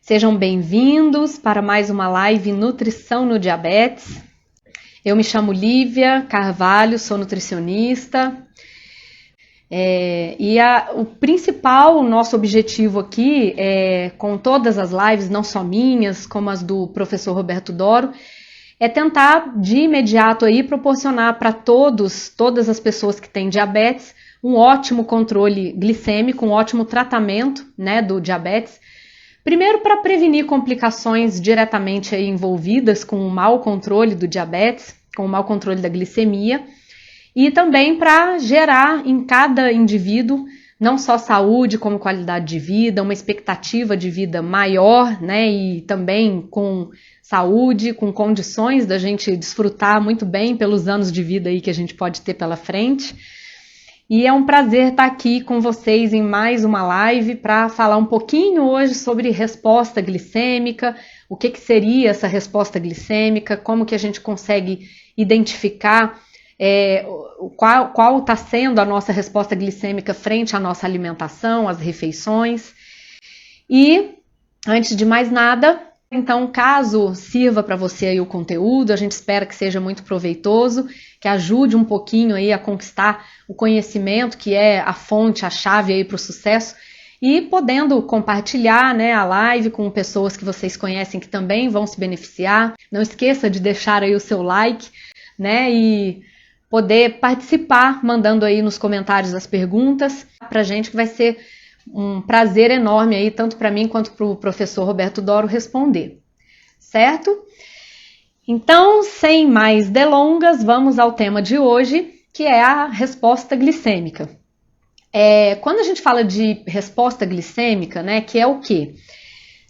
Sejam bem-vindos para mais uma live Nutrição no Diabetes. Eu me chamo Lívia Carvalho, sou nutricionista. O principal, nosso objetivo aqui, com todas as lives, não só minhas, como as do professor Roberto Doro, é tentar de imediato aí proporcionar para todas as pessoas que têm diabetes, um ótimo controle glicêmico, um ótimo tratamento, né, do diabetes. Primeiro, para prevenir complicações diretamente aí envolvidas com o mau controle do diabetes, com o mau controle da glicemia, e também para gerar em cada indivíduo não só saúde, como qualidade de vida, uma expectativa de vida maior, né, e também com saúde, com condições da gente desfrutar muito bem pelos anos de vida aí que a gente pode ter pela frente. E é um prazer estar aqui com vocês em mais uma live para falar um pouquinho hoje sobre resposta glicêmica, o que seria essa resposta glicêmica, como que a gente consegue identificar qual está sendo a nossa resposta glicêmica frente à nossa alimentação, às refeições. E, antes de mais nada, então, caso sirva para você aí o conteúdo, a gente espera que seja muito proveitoso, que ajude um pouquinho aí a conquistar o conhecimento, que é a fonte, a chave aí para o sucesso, e podendo compartilhar, né, a live com pessoas que vocês conhecem que também vão se beneficiar. Não esqueça de deixar aí o seu like, né, e poder participar, mandando aí nos comentários as perguntas para a gente, que vai ser um prazer enorme aí, tanto para mim quanto para o professor Roberto Doro responder, certo? Então, sem mais delongas, vamos ao tema de hoje, que é a resposta glicêmica. Quando a gente fala de resposta glicêmica, né, que é o quê?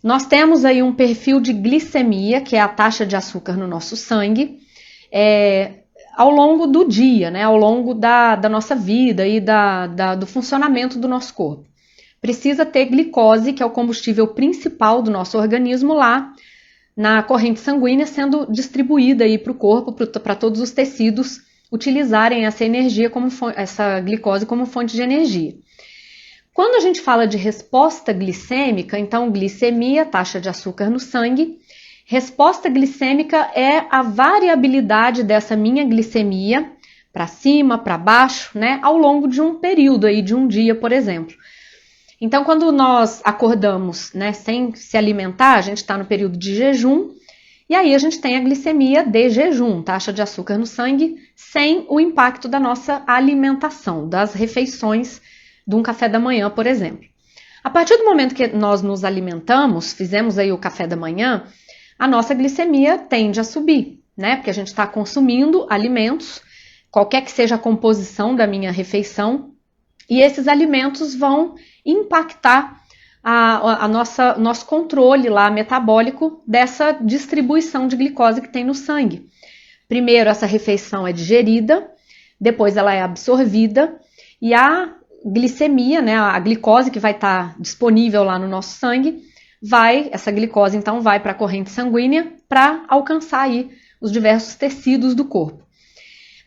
Nós temos aí um perfil de glicemia, que é a taxa de açúcar no nosso sangue, ao longo do dia, né, ao longo da nossa vida e do funcionamento do nosso corpo. Precisa ter glicose, que é o combustível principal do nosso organismo lá na corrente sanguínea, sendo distribuída aí para o corpo, para todos os tecidos utilizarem essa energia, essa glicose como fonte de energia. Quando a gente fala de resposta glicêmica, então glicemia, taxa de açúcar no sangue, resposta glicêmica é a variabilidade dessa minha glicemia para cima, para baixo, né, ao longo de um período aí, de um dia, por exemplo. Então, quando nós acordamos, né, sem se alimentar, a gente está no período de jejum, e aí a gente tem a glicemia de jejum, taxa de açúcar no sangue, sem o impacto da nossa alimentação, das refeições de um café da manhã, por exemplo. A partir do momento que nós nos alimentamos, fizemos aí o café da manhã, a nossa glicemia tende a subir, né, porque a gente está consumindo alimentos, qualquer que seja a composição da minha refeição, e esses alimentos vão impactar nosso controle lá metabólico dessa distribuição de glicose que tem no sangue. Primeiro essa refeição é digerida, depois ela é absorvida e a glicemia, né, a glicose que vai estar disponível lá no nosso sangue, essa glicose então vai para a corrente sanguínea para alcançar aí os diversos tecidos do corpo.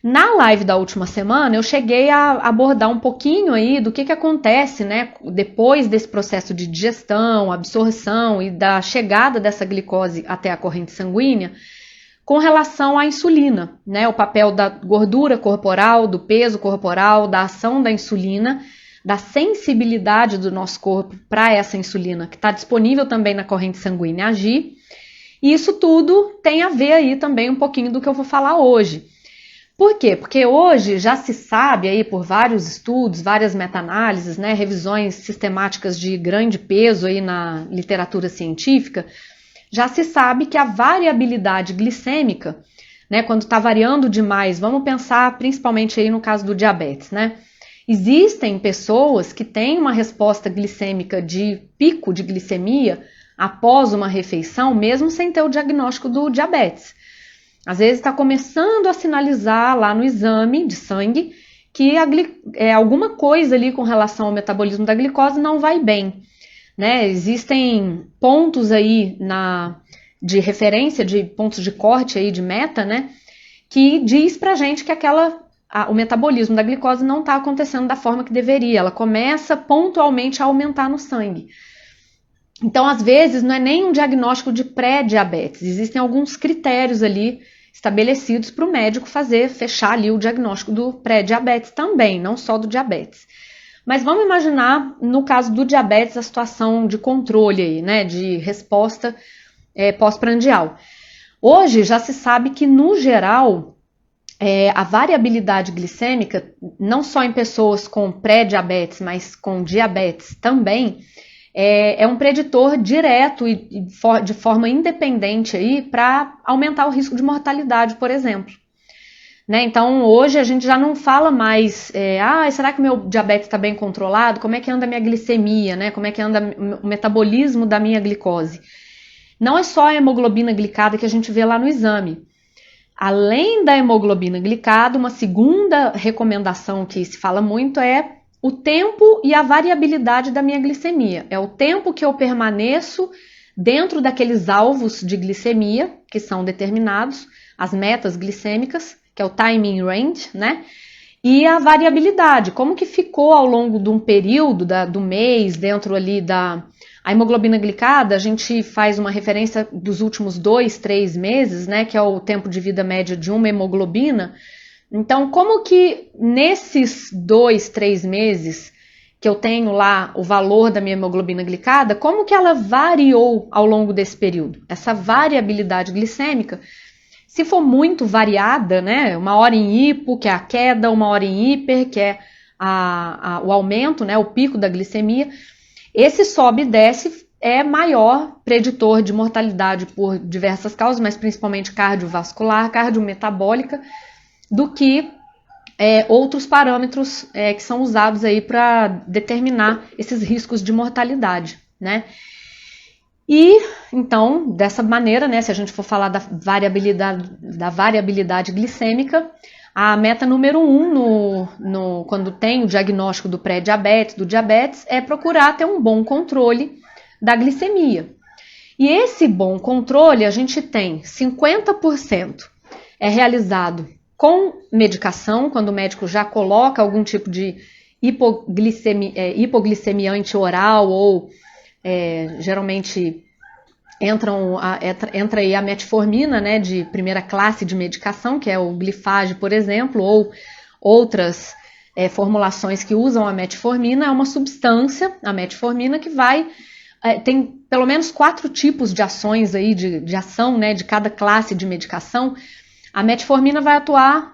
Na live da última semana, eu cheguei a abordar um pouquinho aí do que acontece, né, depois desse processo de digestão, absorção e da chegada dessa glicose até a corrente sanguínea, com relação à insulina, né, o papel da gordura corporal, do peso corporal, da ação da insulina, da sensibilidade do nosso corpo para essa insulina, que está disponível também na corrente sanguínea agir. E isso tudo tem a ver aí também um pouquinho do que eu vou falar hoje. Por quê? Porque hoje já se sabe aí por vários estudos, várias meta-análises, né, revisões sistemáticas de grande peso aí na literatura científica, já se sabe que a variabilidade glicêmica, né, quando está variando demais, vamos pensar principalmente aí no caso do diabetes, né? Existem pessoas que têm uma resposta glicêmica de pico de glicemia após uma refeição, mesmo sem ter o diagnóstico do diabetes. Às vezes está começando a sinalizar lá no exame de sangue que alguma coisa ali com relação ao metabolismo da glicose não vai bem, né? Existem pontos aí de referência, de pontos de corte aí de meta, né? Que diz pra gente que o metabolismo da glicose não está acontecendo da forma que deveria. Ela começa pontualmente a aumentar no sangue. Então, às vezes, não é nem um diagnóstico de pré-diabetes, existem alguns critérios ali estabelecidos para o médico fechar ali o diagnóstico do pré-diabetes também, não só do diabetes. Mas vamos imaginar, no caso do diabetes, a situação de controle aí, né, de resposta pós-prandial. Hoje já se sabe que, no geral, a variabilidade glicêmica, não só em pessoas com pré-diabetes, mas com diabetes também, é um preditor direto e de forma independente aí para aumentar o risco de mortalidade, por exemplo. Né? Então, hoje a gente já não fala mais, será que meu diabetes está bem controlado? Como é que anda a minha glicemia? Né? Como é que anda o metabolismo da minha glicose? Não é só a hemoglobina glicada que a gente vê lá no exame. Além da hemoglobina glicada, uma segunda recomendação que se fala muito é o tempo e a variabilidade da minha glicemia. É o tempo que eu permaneço dentro daqueles alvos de glicemia que são determinados, as metas glicêmicas, que é o time in range, né? E a variabilidade, como que ficou ao longo de um período do mês, dentro ali a hemoglobina glicada, a gente faz uma referência dos últimos 2, 3 meses, né? Que é o tempo de vida média de uma hemoglobina. Então, como que nesses 2, 3 meses que eu tenho lá o valor da minha hemoglobina glicada, como que ela variou ao longo desse período? Essa variabilidade glicêmica, se for muito variada, né, uma hora em hipo, que é a queda, uma hora em hiper, que é o aumento, né, o pico da glicemia, esse sobe e desce é maior preditor de mortalidade por diversas causas, mas principalmente cardiovascular, cardiometabólica, do que outros parâmetros que são usados aí para determinar esses riscos de mortalidade, né? E, então, dessa maneira, né, se a gente for falar da variabilidade glicêmica, a meta número 1 quando tem o diagnóstico do pré-diabetes, do diabetes, é procurar ter um bom controle da glicemia. E esse bom controle, a gente tem 50% realizado com medicação, quando o médico já coloca algum tipo de hipoglicemia antioral ou geralmente entra aí a metformina, né, de primeira classe de medicação, que é o Glifage, por exemplo, ou outras formulações que usam a metformina. É uma substância, a metformina, que tem pelo menos 4 tipos de ações aí, de ação, né, de cada classe de medicação. A metformina vai atuar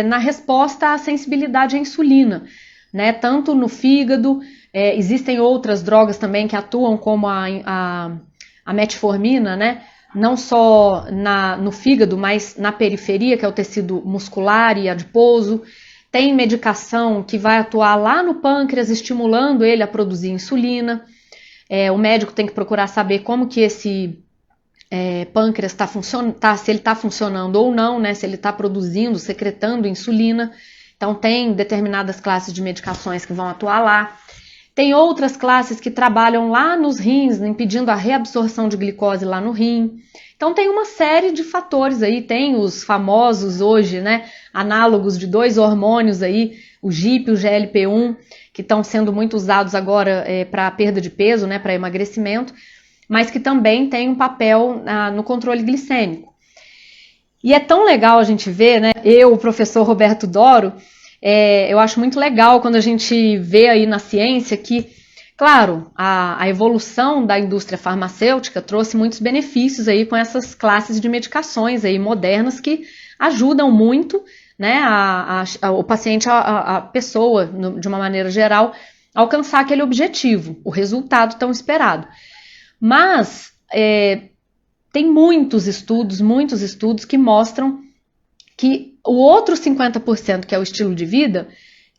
na resposta à sensibilidade à insulina, né, tanto no fígado. Existem outras drogas também que atuam como a metformina, né, não só no fígado, mas na periferia, que é o tecido muscular e adiposo. Tem medicação que vai atuar lá no pâncreas, estimulando ele a produzir insulina. O médico tem que procurar saber como que esse pâncreas se ele está funcionando ou não, né, se ele está produzindo, secretando insulina. Então, tem determinadas classes de medicações que vão atuar lá. Tem outras classes que trabalham lá nos rins, impedindo a reabsorção de glicose lá no rim. Então, tem uma série de fatores aí. Tem os famosos hoje, né, análogos de 2 hormônios aí, o GIP e o GLP-1, que estão sendo muito usados agora para perda de peso, né, para emagrecimento, mas que também tem um papel no controle glicêmico. E é tão legal a gente ver, né, o professor Roberto Doro, eu acho muito legal quando a gente vê aí na ciência que, claro, a evolução da indústria farmacêutica trouxe muitos benefícios aí com essas classes de medicações aí modernas que ajudam muito, né, o paciente, a pessoa, de uma maneira geral, a alcançar aquele objetivo, o resultado tão esperado. Mas tem muitos estudos que mostram que o outro 50%, que é o estilo de vida,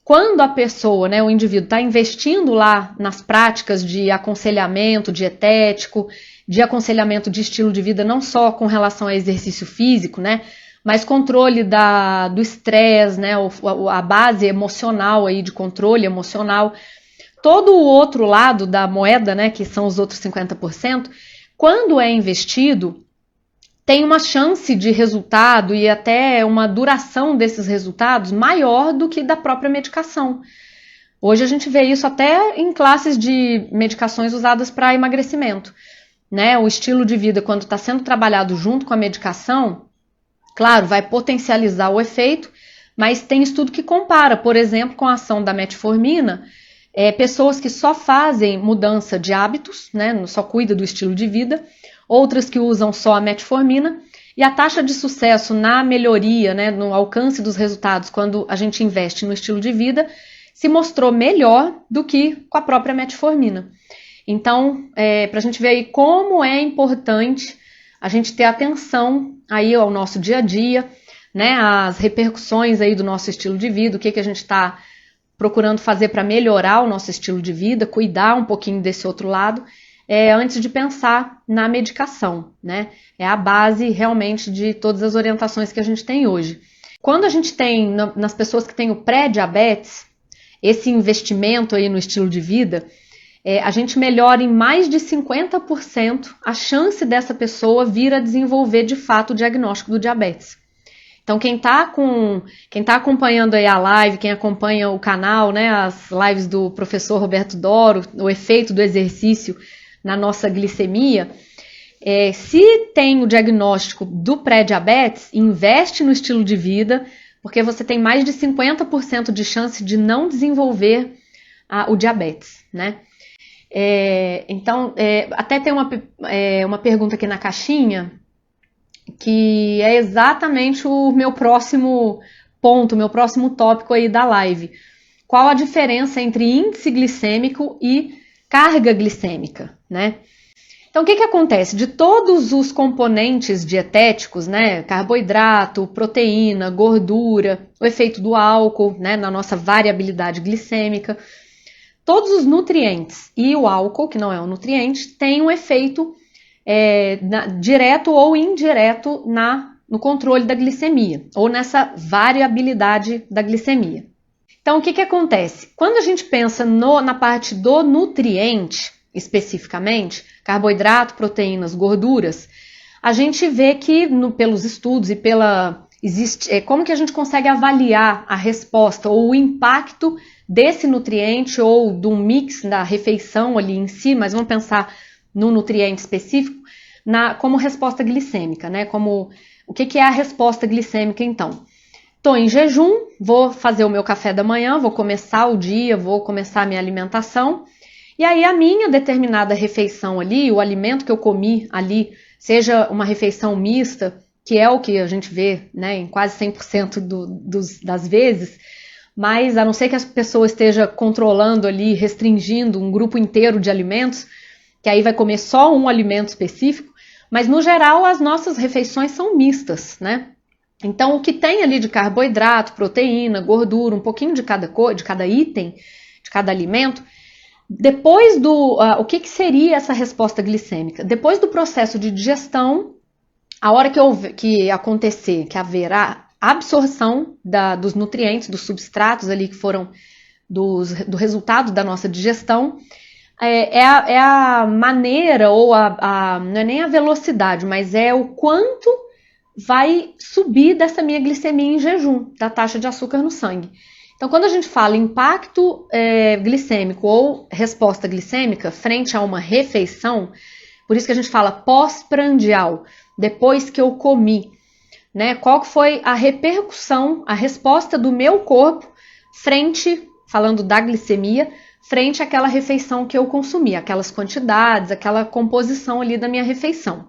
quando a pessoa, né, o indivíduo, está investindo lá nas práticas de aconselhamento dietético, de aconselhamento de estilo de vida, não só com relação ao exercício físico, né, mas controle do estresse, né, a base emocional aí de controle emocional, todo o outro lado da moeda, né, que são os outros 50%, quando é investido, tem uma chance de resultado e até uma duração desses resultados maior do que da própria medicação. Hoje a gente vê isso até em classes de medicações usadas para emagrecimento, né? O estilo de vida, quando está sendo trabalhado junto com a medicação, claro, vai potencializar o efeito, mas tem estudo que compara, por exemplo, com a ação da metformina, pessoas que só fazem mudança de hábitos, né? Só cuida do estilo de vida, outras que usam só a metformina, e a taxa de sucesso na melhoria, né, no alcance dos resultados, quando a gente investe no estilo de vida, se mostrou melhor do que com a própria metformina. Então, para a gente ver aí como é importante a gente ter atenção aí ao nosso dia a dia, né, as repercussões aí do nosso estilo de vida, o que a gente está procurando fazer para melhorar o nosso estilo de vida, cuidar um pouquinho desse outro lado, antes de pensar na medicação, né? É a base realmente de todas as orientações que a gente tem hoje. Quando a gente tem nas pessoas que têm o pré-diabetes, esse investimento aí no estilo de vida, a gente melhora em mais de 50% a chance dessa pessoa vir a desenvolver de fato o diagnóstico do diabetes. Então quem tá acompanhando aí a live, quem acompanha o canal, né, as lives do professor Roberto Doro, o efeito do exercício na nossa glicemia, se tem o diagnóstico do pré-diabetes, investe no estilo de vida, porque você tem mais de 50% de chance de não desenvolver o diabetes, né? Então, até tem uma pergunta aqui na caixinha, que é exatamente o meu próximo ponto, o meu próximo tópico aí da live. Qual a diferença entre índice glicêmico e carga glicêmica, né? Então, o que acontece? De todos os componentes dietéticos, né, carboidrato, proteína, gordura, o efeito do álcool, né, na nossa variabilidade glicêmica, todos os nutrientes e o álcool, que não é um nutriente, tem um efeito direto ou indireto no controle da glicemia, ou nessa variabilidade da glicemia. Então, o que acontece? Quando a gente pensa na parte do nutriente, especificamente, carboidrato, proteínas, gorduras, a gente vê que pelos estudos e como que a gente consegue avaliar a resposta ou o impacto desse nutriente ou do mix da refeição ali em si, mas vamos pensar no nutriente específico, como resposta glicêmica, né? O que é a resposta glicêmica então? Estou em jejum, vou fazer o meu café da manhã, vou começar o dia, vou começar a minha alimentação. E aí a minha determinada refeição ali, o alimento que eu comi ali, seja uma refeição mista, que é o que a gente vê, né, em quase 100% das vezes, mas a não ser que a pessoa esteja controlando ali, restringindo um grupo inteiro de alimentos, que aí vai comer só um alimento específico, mas no geral as nossas refeições são mistas, né? Então o que tem ali de carboidrato, proteína, gordura, um pouquinho de cada item, de cada alimento. Depois o que seria essa resposta glicêmica? Depois do processo de digestão, a hora que acontecer, que haverá absorção dos nutrientes, dos substratos ali que foram do resultado da nossa digestão, é a maneira, ou não é nem a velocidade, mas é o quanto vai subir dessa minha glicemia em jejum, da taxa de açúcar no sangue. Então, quando a gente fala impacto glicêmico ou resposta glicêmica frente a uma refeição, por isso que a gente fala pós-prandial, depois que eu comi, né? Qual foi a repercussão, a resposta do meu corpo falando da glicemia, frente àquela refeição que eu consumi, aquelas quantidades, aquela composição ali da minha refeição.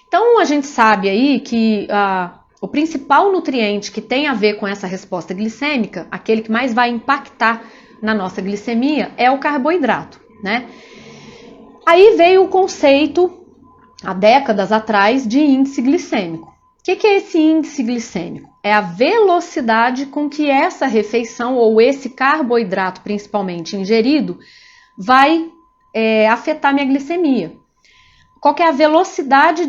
Então, a gente sabe aí que o principal nutriente que tem a ver com essa resposta glicêmica, aquele que mais vai impactar na nossa glicemia, é o carboidrato, né? Aí veio o conceito, há décadas atrás, de índice glicêmico. O que é esse índice glicêmico? É a velocidade com que essa refeição ou esse carboidrato, principalmente ingerido, vai afetar minha glicemia. Qual que é a velocidade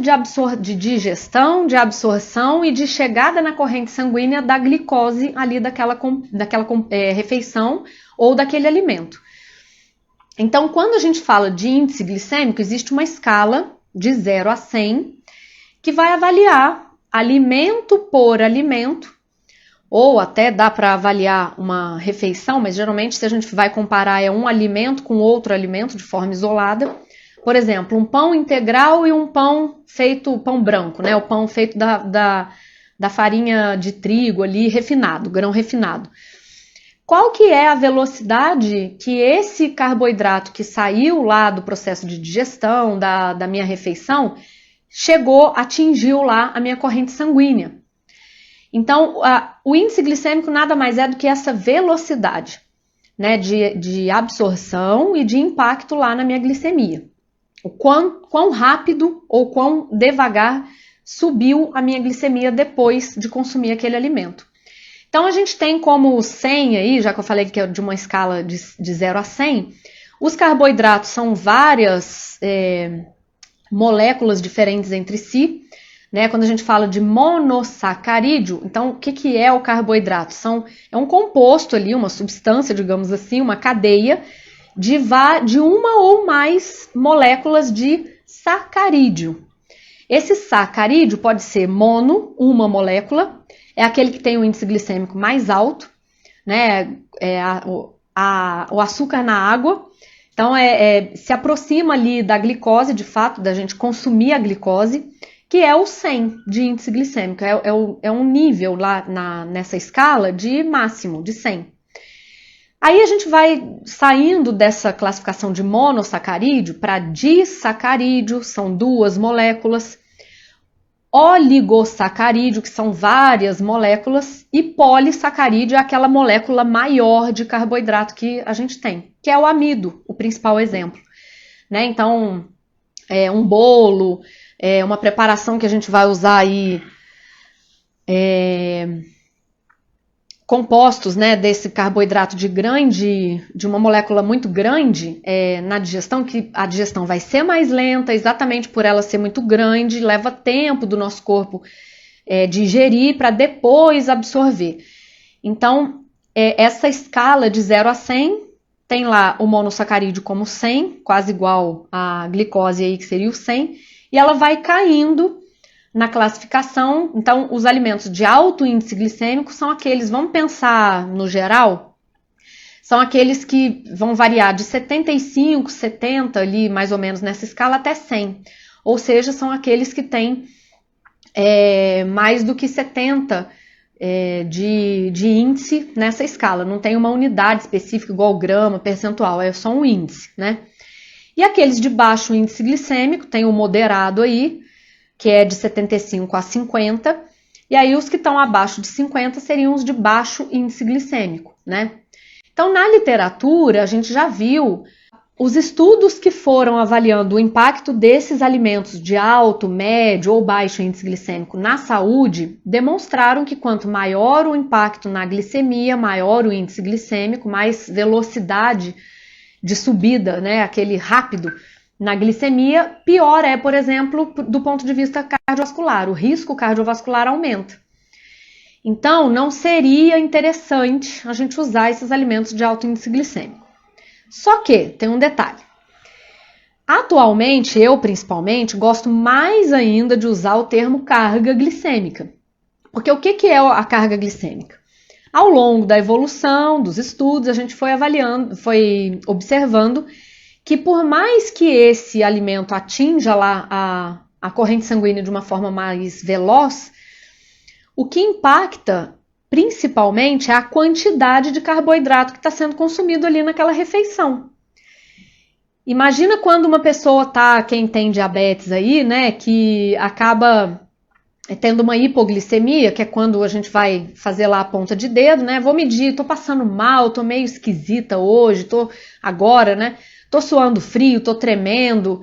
de digestão, de absorção e de chegada na corrente sanguínea da glicose ali daquela refeição ou daquele alimento. Então, quando a gente fala de índice glicêmico, existe uma escala de 0 a 100 que vai avaliar alimento por alimento ou até dá para avaliar uma refeição, mas geralmente se a gente vai comparar um alimento com outro alimento de forma isolada. Por exemplo, um pão integral e um pão branco, né? O pão feito da farinha de trigo ali, refinado, grão refinado. Qual que é a velocidade que esse carboidrato que saiu lá do processo de digestão, da minha refeição, atingiu lá a minha corrente sanguínea? Então, o índice glicêmico nada mais é do que essa velocidade, né, de absorção e de impacto lá na minha glicemia. O quão rápido ou quão devagar subiu a minha glicemia depois de consumir aquele alimento. Então, a gente tem como 100 aí, já que eu falei que é de uma escala de 0 a 100, os carboidratos são várias moléculas diferentes entre si, né? Quando a gente fala de monossacarídeo, então o que é o carboidrato? É um composto ali, uma substância, digamos assim, uma cadeia de uma ou mais moléculas de sacarídeo. Esse sacarídeo pode ser uma molécula, é aquele que tem o índice glicêmico mais alto, né? O açúcar na água. Então, se aproxima ali da glicose, de fato, da gente consumir a glicose, que é o 100 de índice glicêmico. É um nível lá nessa escala de máximo, de 100. Aí a gente vai saindo dessa classificação de monossacarídeo para disacarídeo, são 2 moléculas, oligosacarídeo, que são várias moléculas, e polissacarídeo é aquela molécula maior de carboidrato que a gente tem, que é o amido, o principal exemplo, né? Então, um bolo, uma preparação que a gente vai usar aí, compostos, né, desse carboidrato de uma molécula muito grande na digestão, que a digestão vai ser mais lenta, exatamente por ela ser muito grande, leva tempo do nosso corpo digerir para depois absorver. Então, essa escala de 0 a 100 tem lá o monossacarídeo como 100, quase igual à glicose aí, que seria o 100, e ela vai caindo na classificação. Então, os alimentos de alto índice glicêmico são aqueles, vamos pensar no geral, são aqueles que vão variar de 75, 70 ali, mais ou menos nessa escala, até 100. Ou seja, são aqueles que têm mais do que 70 de índice nessa escala. Não tem uma unidade específica igual grama, percentual, é só um índice, né? E aqueles de baixo índice glicêmico, tem o moderado aí, que é de 75 a 50, e aí os que estão abaixo de 50 seriam os de baixo índice glicêmico, né? Então, na literatura, a gente já viu os estudos que foram avaliando o impacto desses alimentos de alto, médio ou baixo índice glicêmico na saúde, demonstraram que quanto maior o impacto na glicemia, maior o índice glicêmico, mais velocidade de subida, né, aquele rápido, na glicemia, pior por exemplo, do ponto de vista cardiovascular. O risco cardiovascular aumenta. Então, não seria interessante a gente usar esses alimentos de alto índice glicêmico. Só que, tem um detalhe. Atualmente, eu principalmente, gosto mais ainda de usar o termo carga glicêmica. Porque o que é a carga glicêmica? Ao longo da evolução, dos estudos, a gente foi observando que por mais que esse alimento atinja lá a corrente sanguínea de uma forma mais veloz, o que impacta principalmente é a quantidade de carboidrato que está sendo consumido ali naquela refeição. Imagina quando uma pessoa quem tem diabetes aí, né, que acaba tendo uma hipoglicemia, que é quando a gente vai fazer lá a ponta de dedo, né, vou medir, tô passando mal, tô meio esquisita hoje, tô agora, né, tô suando frio, tô tremendo,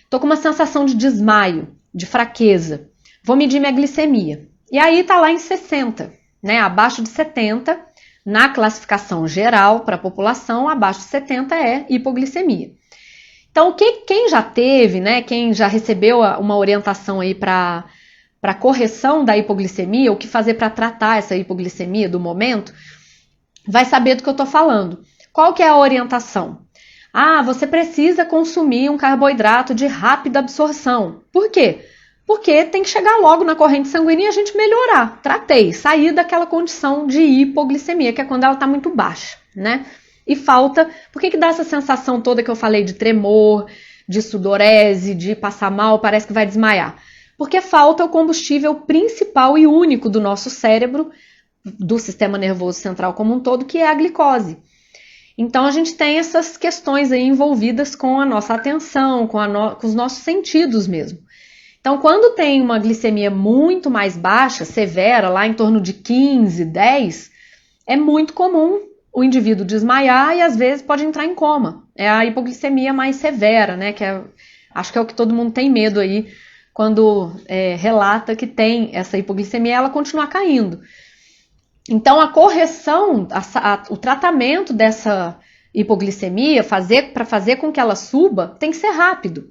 tô com uma sensação de desmaio, de fraqueza. Vou medir minha glicemia. E aí tá lá em 60, né? Abaixo de 70, na classificação geral para a população, abaixo de 70 é hipoglicemia. Então, quem já teve, né? Quem já recebeu uma orientação aí para correção da hipoglicemia, o que fazer para tratar essa hipoglicemia do momento, vai saber do que eu tô falando. Qual que é a orientação? Você precisa consumir um carboidrato de rápida absorção. Por quê? porque tem que chegar logo na corrente sanguínea e a gente melhorar. Tratei, sair daquela condição de hipoglicemia, que é quando ela está muito baixa, né? E falta, por que dá essa sensação toda que eu falei de tremor, de sudorese, de passar mal, parece que vai desmaiar? Porque falta o combustível principal e único do nosso cérebro, do sistema nervoso central como um todo, que é a glicose. Então a gente tem essas questões aí envolvidas com a nossa atenção, com os nossos sentidos mesmo. Então, quando tem uma glicemia muito mais baixa, severa, lá em torno de 15, 10, é muito comum o indivíduo desmaiar e às vezes pode entrar em coma. É a hipoglicemia mais severa, né? Acho que é o que todo mundo tem medo aí quando relata que tem essa hipoglicemia, ela continua caindo. Então, a correção, o tratamento dessa hipoglicemia, para fazer com que ela suba, tem que ser rápido.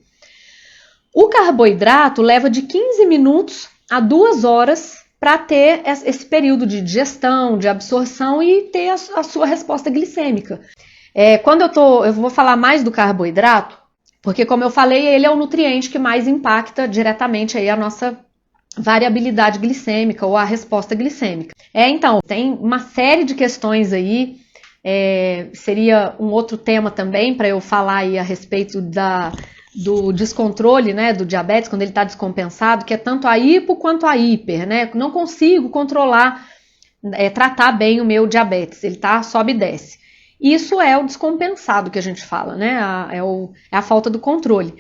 O carboidrato leva de 15 minutos a 2 horas para ter esse período de digestão, de absorção e ter a sua resposta glicêmica. Quando eu vou falar mais do carboidrato, porque como eu falei, ele é o nutriente que mais impacta diretamente aí a nossa variabilidade glicêmica ou a resposta glicêmica. Então, tem uma série de questões aí, seria um outro tema também para eu falar aí a respeito do descontrole, né, do diabetes, quando ele está descompensado, que é tanto a hipo quanto a hiper, né? Não consigo controlar, tratar bem o meu diabetes, ele sobe e desce. Isso é o descompensado que a gente fala, né? É a falta do controle.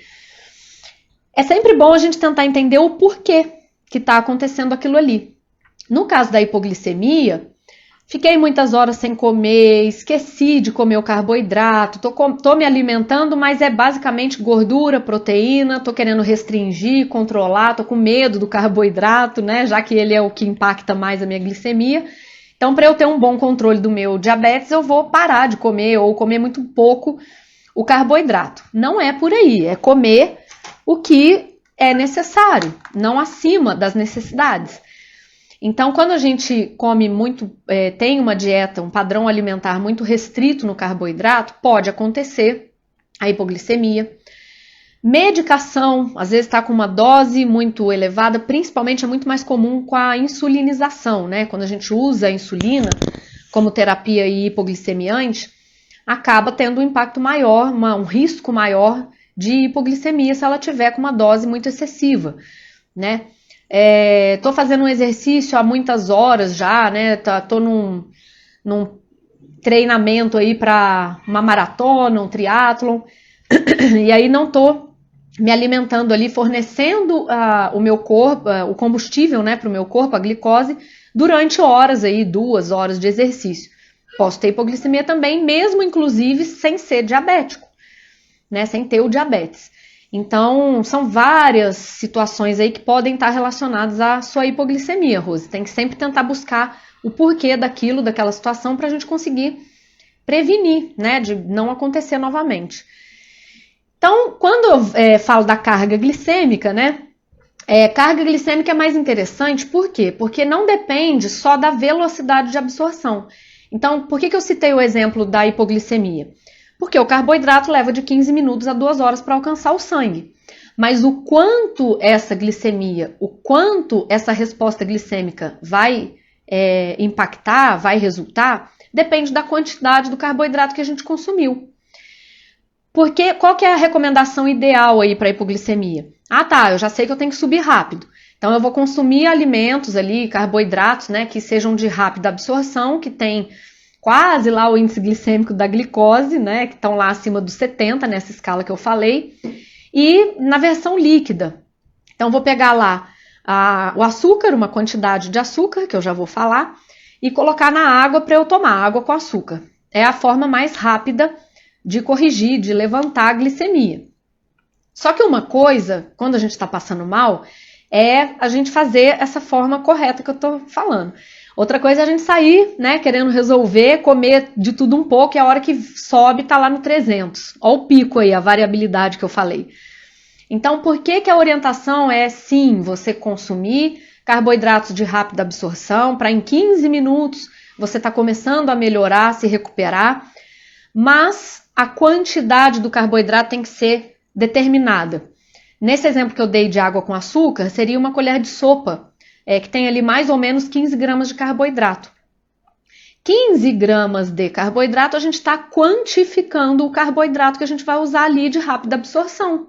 É sempre bom a gente tentar entender o porquê que está acontecendo aquilo ali. No caso da hipoglicemia, fiquei muitas horas sem comer, esqueci de comer o carboidrato, tô me alimentando, mas é basicamente gordura, proteína, tô querendo restringir, controlar, tô com medo do carboidrato, né, já que ele é o que impacta mais a minha glicemia. Então, para eu ter um bom controle do meu diabetes, eu vou parar de comer ou comer muito pouco o carboidrato. Não é por aí, é comer o que é necessário, não acima das necessidades. Então, quando a gente come muito, tem uma dieta, um padrão alimentar muito restrito no carboidrato, pode acontecer a hipoglicemia. Medicação, às vezes está com uma dose muito elevada, principalmente é muito mais comum com a insulinização, né? Quando a gente usa a insulina como terapia hipoglicemiante, acaba tendo um impacto maior, um risco maior de hipoglicemia se ela tiver com uma dose muito excessiva, né? Tô fazendo um exercício há muitas horas já, né? Tô num treinamento aí para uma maratona, um triatlon, e aí não tô me alimentando ali, fornecendo o meu corpo, o combustível, né, para o meu corpo, a glicose, durante horas aí, 2 horas de exercício. Posso ter hipoglicemia também, mesmo inclusive sem ser diabético, né, sem ter o diabetes. Então, são várias situações aí que podem estar relacionadas à sua hipoglicemia, Rose. Tem que sempre tentar buscar o porquê daquela situação para a gente conseguir prevenir, né, de não acontecer novamente. Então, quando eu falo da carga glicêmica, né, carga glicêmica é mais interessante, por quê? Porque não depende só da velocidade de absorção. Então, por que eu citei o exemplo da hipoglicemia? Porque o carboidrato leva de 15 minutos a 2 horas para alcançar o sangue. Mas o quanto essa glicemia, o quanto essa resposta glicêmica vai impactar, vai resultar, depende da quantidade do carboidrato que a gente consumiu. Porque qual que é a recomendação ideal aí para hipoglicemia? Eu já sei que eu tenho que subir rápido. Então eu vou consumir alimentos ali, carboidratos, né, que sejam de rápida absorção, que tem quase lá o índice glicêmico da glicose, né, que estão lá acima dos 70 nessa escala que eu falei, e na versão líquida. Então vou pegar lá o açúcar, uma quantidade de açúcar, que eu já vou falar, e colocar na água para eu tomar, água com açúcar. É a forma mais rápida de corrigir, de levantar a glicemia. Só que uma coisa, quando a gente está passando mal, é a gente fazer essa forma correta que eu estou falando. Outra coisa é a gente sair, né, querendo resolver, comer de tudo um pouco, e a hora que sobe está lá no 300. Olha o pico aí, a variabilidade que eu falei. Então, por que a orientação é, sim, você consumir carboidratos de rápida absorção, para em 15 minutos você está começando a melhorar, se recuperar, mas a quantidade do carboidrato tem que ser determinada. Nesse exemplo que eu dei de água com açúcar, seria uma colher de sopa, que tem ali mais ou menos 15 gramas de carboidrato. 15 gramas de carboidrato, a gente está quantificando o carboidrato que a gente vai usar ali de rápida absorção.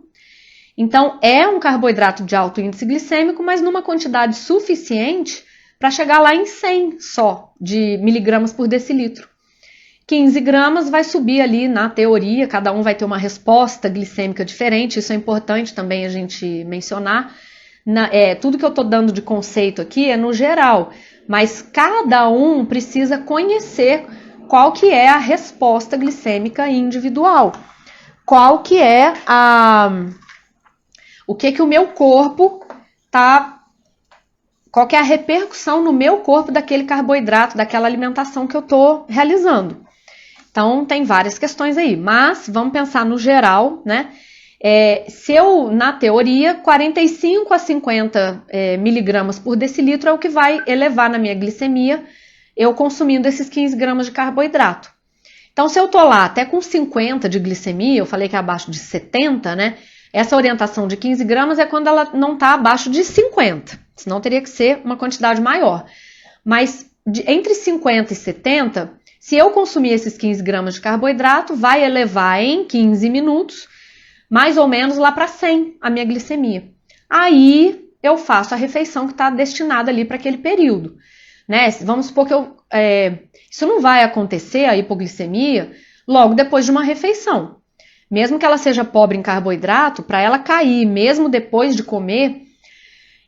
Então, é um carboidrato de alto índice glicêmico, mas numa quantidade suficiente para chegar lá em 100 só de miligramas por decilitro. 15 gramas vai subir ali na teoria, cada um vai ter uma resposta glicêmica diferente, isso é importante também a gente mencionar. Tudo que eu estou dando de conceito aqui é no geral, mas cada um precisa conhecer qual que é a resposta glicêmica individual, qual que é o que o meu corpo qual que é a repercussão no meu corpo daquele carboidrato, daquela alimentação que eu estou realizando. Então, tem várias questões aí, mas vamos pensar no geral, né? Se eu, na teoria, 45 a 50 miligramas por decilitro é o que vai elevar na minha glicemia, eu consumindo esses 15 gramas de carboidrato. Então, se eu tô lá até com 50 de glicemia, eu falei que é abaixo de 70, né? Essa orientação de 15 gramas é quando ela não está abaixo de 50, senão teria que ser uma quantidade maior. Mas entre 50 e 70, se eu consumir esses 15 gramas de carboidrato, vai elevar em 15 minutos, mais ou menos lá para 100 a minha glicemia. Aí eu faço a refeição que está destinada ali para aquele período. Né? Vamos supor que isso não vai acontecer, a hipoglicemia, logo depois de uma refeição. Mesmo que ela seja pobre em carboidrato, para ela cair mesmo depois de comer,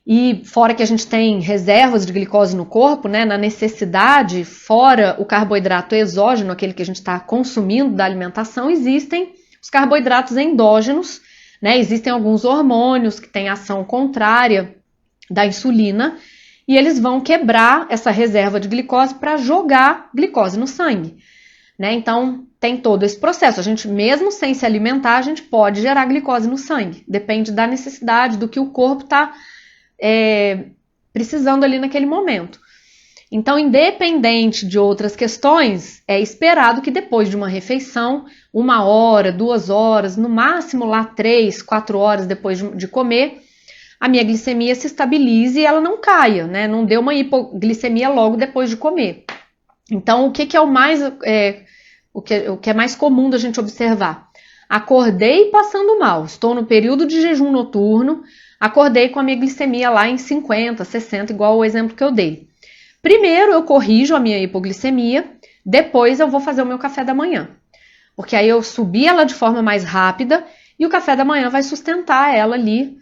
e fora que a gente tem reservas de glicose no corpo, né, na necessidade, fora o carboidrato exógeno, aquele que a gente está consumindo da alimentação, existem os carboidratos endógenos, né, existem alguns hormônios que têm ação contrária da insulina, e eles vão quebrar essa reserva de glicose para jogar glicose no sangue. Né? Então, tem todo esse processo. A gente, mesmo sem se alimentar, a gente pode gerar glicose no sangue. Depende da necessidade, do que o corpo está precisando ali naquele momento. Então, independente de outras questões, é esperado que depois de uma refeição, 1 hora, 2 horas, no máximo lá 3, 4 horas depois de comer, a minha glicemia se estabilize e ela não caia, né? Não dê uma hipoglicemia logo depois de comer. Então, o que é o que é mais comum da gente observar? Acordei passando mal, estou no período de jejum noturno, acordei com a minha glicemia lá em 50, 60, igual o exemplo que eu dei. Primeiro eu corrijo a minha hipoglicemia, depois eu vou fazer o meu café da manhã. Porque aí eu subi ela de forma mais rápida e o café da manhã vai sustentar ela ali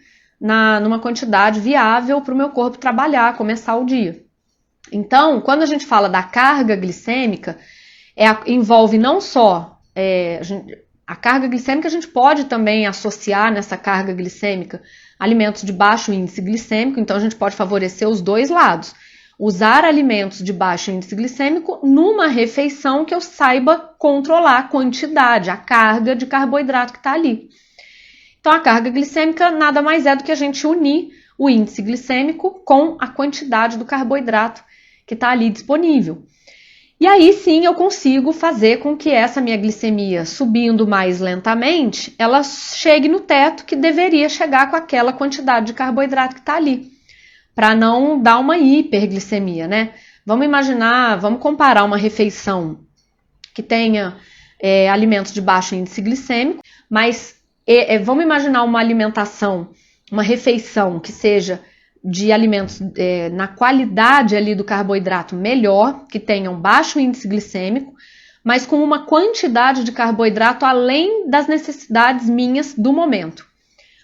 numa quantidade viável para o meu corpo trabalhar, começar o dia. Então, quando a gente fala da carga glicêmica, envolve não só a carga glicêmica, a gente pode também associar nessa carga glicêmica alimentos de baixo índice glicêmico, então a gente pode favorecer os dois lados. Usar alimentos de baixo índice glicêmico numa refeição que eu saiba controlar a quantidade, a carga de carboidrato que está ali. Então, a carga glicêmica nada mais é do que a gente unir o índice glicêmico com a quantidade do carboidrato que está ali disponível. E aí sim eu consigo fazer com que essa minha glicemia, subindo mais lentamente, ela chegue no teto que deveria chegar com aquela quantidade de carboidrato que está ali, para não dar uma hiperglicemia, né? Vamos comparar uma refeição que tenha alimentos de baixo índice glicêmico, mas vamos imaginar uma alimentação, uma refeição que seja de alimentos na qualidade ali do carboidrato melhor, que tenham baixo índice glicêmico, mas com uma quantidade de carboidrato além das necessidades minhas do momento.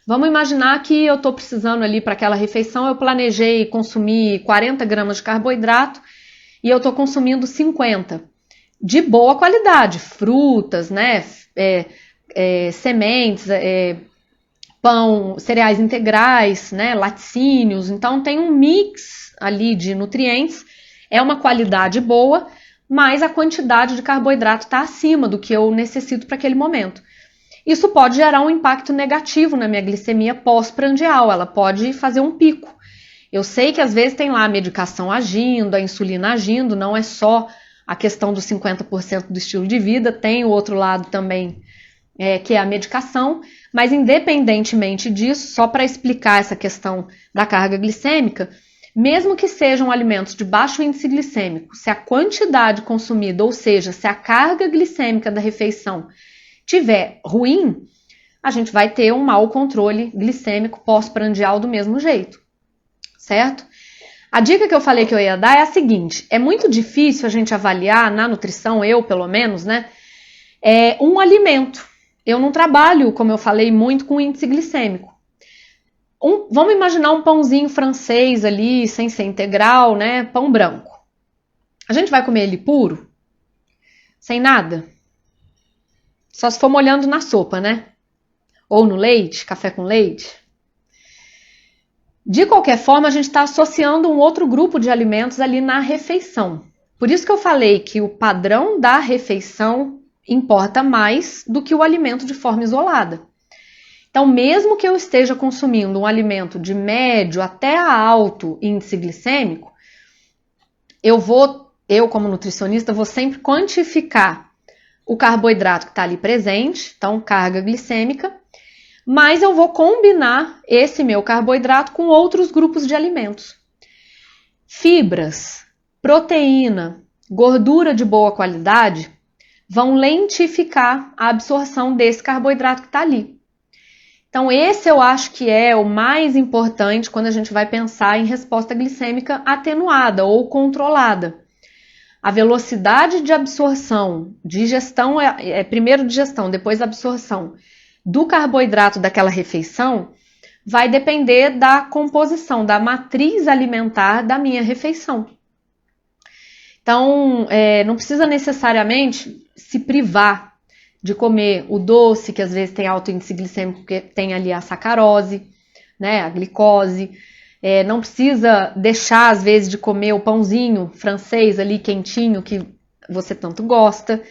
Vamos imaginar que eu estou precisando ali para aquela refeição, eu planejei consumir 40 gramas de carboidrato e eu estou consumindo 50. De boa qualidade, frutas, né, sementes, pão, cereais integrais, né, laticínios. Então tem um mix ali de nutrientes, é uma qualidade boa, mas a quantidade de carboidrato está acima do que eu necessito para aquele momento. Isso pode gerar um impacto negativo na minha glicemia pós-prandial, ela pode fazer um pico. Eu sei que às vezes tem lá a medicação agindo, a insulina agindo, não é só a questão dos 50% do estilo de vida, tem o outro lado também, que é a medicação, Mas independentemente disso, só para explicar essa questão da carga glicêmica, mesmo que sejam alimentos de baixo índice glicêmico, se a quantidade consumida, ou seja, se a carga glicêmica da refeição tiver ruim, a gente vai ter um mau controle glicêmico pós-prandial do mesmo jeito, certo? A dica que eu falei que eu ia dar é a seguinte: é muito difícil a gente avaliar na nutrição, eu pelo menos, né, um alimento. Eu não trabalho, como eu falei, muito com índice glicêmico. Vamos imaginar um pãozinho francês ali, sem ser integral, né? Pão branco. A gente vai comer ele puro? Sem nada? Só se for molhando na sopa, né? Ou no leite, café com leite. De qualquer forma, a gente está associando um outro grupo de alimentos ali na refeição. Por isso que eu falei que o padrão da refeição importa mais do que o alimento de forma isolada. Então, mesmo que eu esteja consumindo um alimento de médio até a alto índice glicêmico, eu como nutricionista, vou sempre quantificar o carboidrato que está ali presente, então carga glicêmica, mas eu vou combinar esse meu carboidrato com outros grupos de alimentos. Fibras, proteína, gordura de boa qualidade vão lentificar a absorção desse carboidrato que está ali. Então, esse eu acho que é o mais importante quando a gente vai pensar em resposta glicêmica atenuada ou controlada. A velocidade de absorção, digestão, primeiro digestão, depois absorção do carboidrato daquela refeição, vai depender da composição, da matriz alimentar da minha refeição. Então, não precisa necessariamente se privar de comer o doce, que às vezes tem alto índice glicêmico, porque tem ali a sacarose, né, a glicose. Não precisa deixar, às vezes, de comer o pãozinho francês ali quentinho, que você tanto gosta.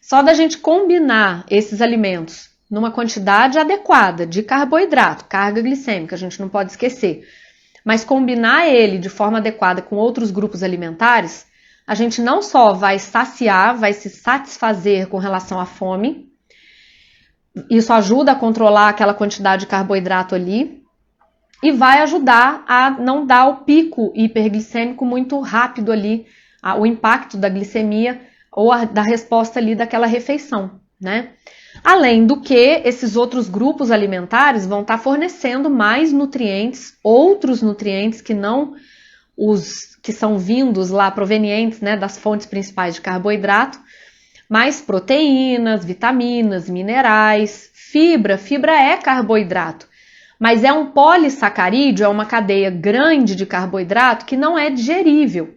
Só da gente combinar esses alimentos numa quantidade adequada de carboidrato, carga glicêmica, a gente não pode esquecer, mas combinar ele de forma adequada com outros grupos alimentares, a gente não só vai saciar, vai se satisfazer com relação à fome, isso ajuda a controlar aquela quantidade de carboidrato ali, e vai ajudar a não dar o pico hiperglicêmico muito rápido ali, o impacto da glicemia ou da resposta ali daquela refeição, né? Além do que, esses outros grupos alimentares vão estar fornecendo mais nutrientes, outros nutrientes que não os que são vindos lá, provenientes, né, das fontes principais de carboidrato, mais proteínas, vitaminas, minerais, fibra. Fibra é carboidrato, mas é um polissacarídeo, é uma cadeia grande de carboidrato que não é digerível.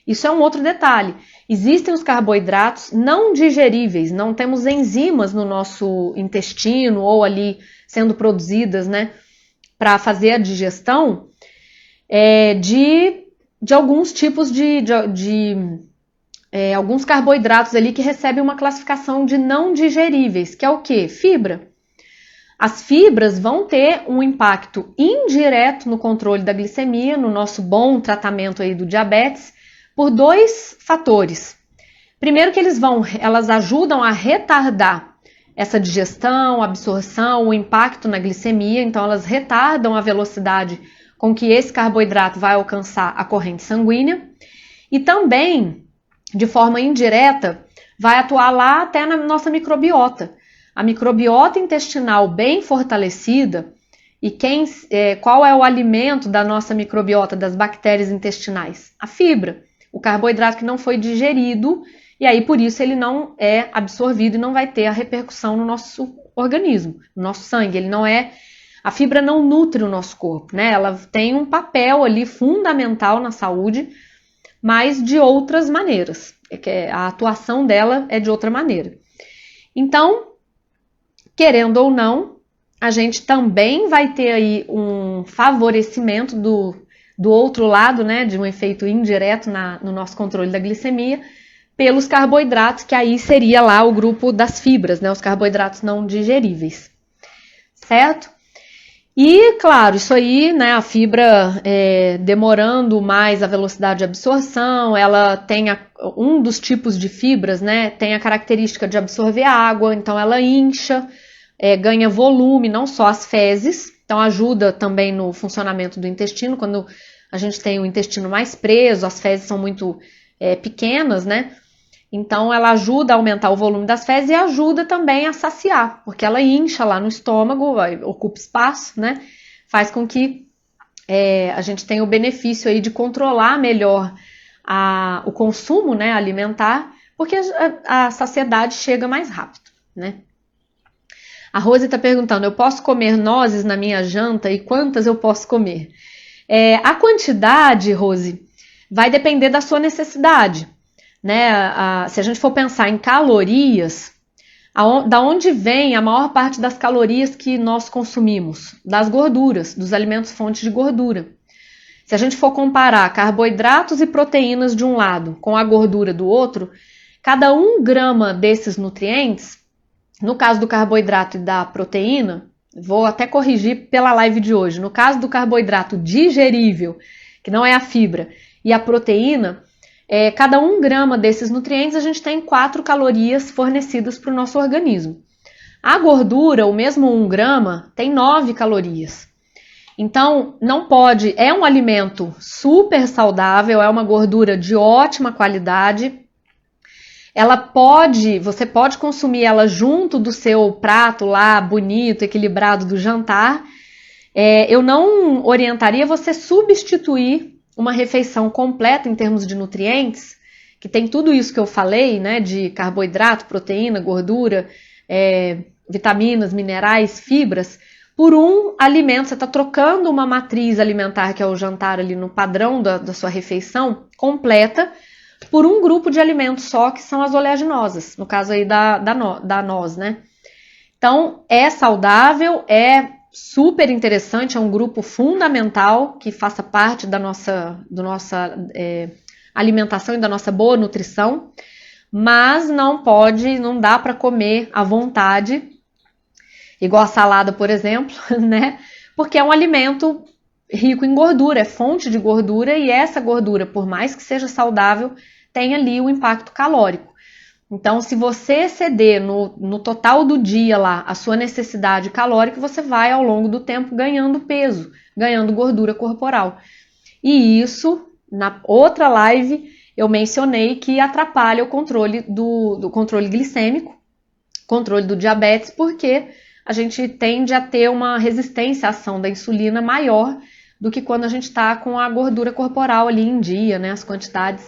Isso é um outro detalhe. Existem os carboidratos não digeríveis, não temos enzimas no nosso intestino ou ali sendo produzidas, né, para fazer a digestão de alguns tipos de alguns carboidratos ali que recebem uma classificação de não digeríveis, que é o quê? Fibra. As fibras vão ter um impacto indireto no controle da glicemia, no nosso bom tratamento aí do diabetes, por dois fatores. Primeiro que elas ajudam a retardar essa digestão, absorção, o impacto na glicemia, então elas retardam a velocidade com que esse carboidrato vai alcançar a corrente sanguínea e também, de forma indireta, vai atuar lá até na nossa microbiota. A microbiota intestinal bem fortalecida, e qual é o alimento da nossa microbiota, das bactérias intestinais? A fibra, o carboidrato que não foi digerido, e aí por isso ele não é absorvido e não vai ter a repercussão no nosso organismo, no nosso sangue. A fibra não nutre o nosso corpo, né? Ela tem um papel ali fundamental na saúde, mas de outras maneiras. A atuação dela é de outra maneira. Então, querendo ou não, a gente também vai ter aí um favorecimento do outro lado, né? De um efeito indireto no nosso controle da glicemia, pelos carboidratos, que aí seria lá o grupo das fibras, né? Os carboidratos não digeríveis, certo? E, claro, isso aí, né, a fibra demorando mais a velocidade de absorção, ela tem um dos tipos de fibras, né, tem a característica de absorver água, então ela incha ganha volume, não só as fezes, então ajuda também no funcionamento do intestino, quando a gente tem o intestino mais preso, as fezes são muito pequenas, né? Então ela ajuda a aumentar o volume das fezes e ajuda também a saciar, porque ela incha lá no estômago, ocupa espaço, né? Faz com que a gente tenha o benefício aí de controlar melhor o consumo, né, alimentar, porque a saciedade chega mais rápido, né? A Rose está perguntando, eu posso comer nozes na minha janta e quantas eu posso comer? A quantidade, Rose, vai depender da sua necessidade, né? Se a gente for pensar em calorias, da onde vem a maior parte das calorias que nós consumimos? Das gorduras, dos alimentos fontes de gordura. Se a gente for comparar carboidratos e proteínas de um lado com a gordura do outro, cada 1 grama desses nutrientes, no caso do carboidrato e da proteína, vou até corrigir pela live de hoje, no caso do carboidrato digerível, que não é a fibra, e a proteína, cada 1 grama desses nutrientes a gente tem 4 calorias fornecidas para o nosso organismo. A gordura, o mesmo 1 grama, tem 9 calorias. Então, não pode, é um alimento super saudável, é uma gordura de ótima qualidade. Você pode consumir ela junto do seu prato lá, bonito, equilibrado do jantar. Eu não orientaria você substituir uma refeição completa em termos de nutrientes, que tem tudo isso que eu falei, né, de carboidrato, proteína, gordura, vitaminas, minerais, fibras, por um alimento. Você está trocando uma matriz alimentar, que é o jantar ali no padrão da sua refeição completa, por um grupo de alimentos só, que são as oleaginosas, no caso aí da noz, né? Então, é saudável, é super interessante, é um grupo fundamental que faça parte da nossa alimentação e da nossa boa nutrição, mas não dá para comer à vontade, igual a salada, por exemplo, né? Porque é um alimento rico em gordura, é fonte de gordura, e essa gordura, por mais que seja saudável, tem ali o impacto calórico. Então, se você exceder no total do dia lá a sua necessidade calórica, você vai ao longo do tempo ganhando peso, ganhando gordura corporal. E isso, na outra live, eu mencionei que atrapalha o controle do controle glicêmico, controle do diabetes, porque a gente tende a ter uma resistência à ação da insulina maior do que quando a gente está com a gordura corporal ali em dia, né? As quantidades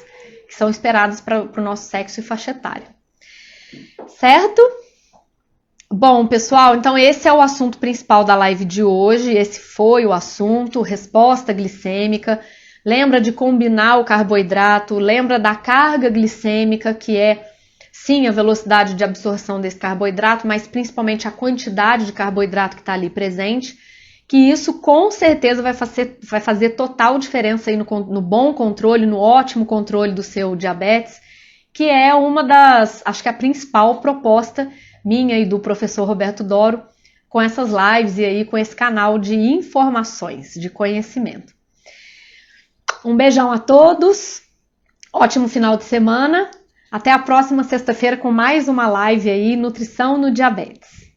que são esperadas para o nosso sexo e faixa etária. Certo? Bom, pessoal, então esse é o assunto principal da live de hoje. Esse foi o assunto, resposta glicêmica. Lembra de combinar o carboidrato, lembra da carga glicêmica, que é, sim, a velocidade de absorção desse carboidrato, mas principalmente a quantidade de carboidrato que está ali presente, que isso com certeza vai fazer total diferença aí no bom controle, no ótimo controle do seu diabetes, que é acho que a principal proposta minha e do professor Roberto Doro com essas lives e aí com esse canal de informações, de conhecimento. Um beijão a todos, ótimo final de semana, até a próxima sexta-feira com mais uma live aí, Nutrição no Diabetes.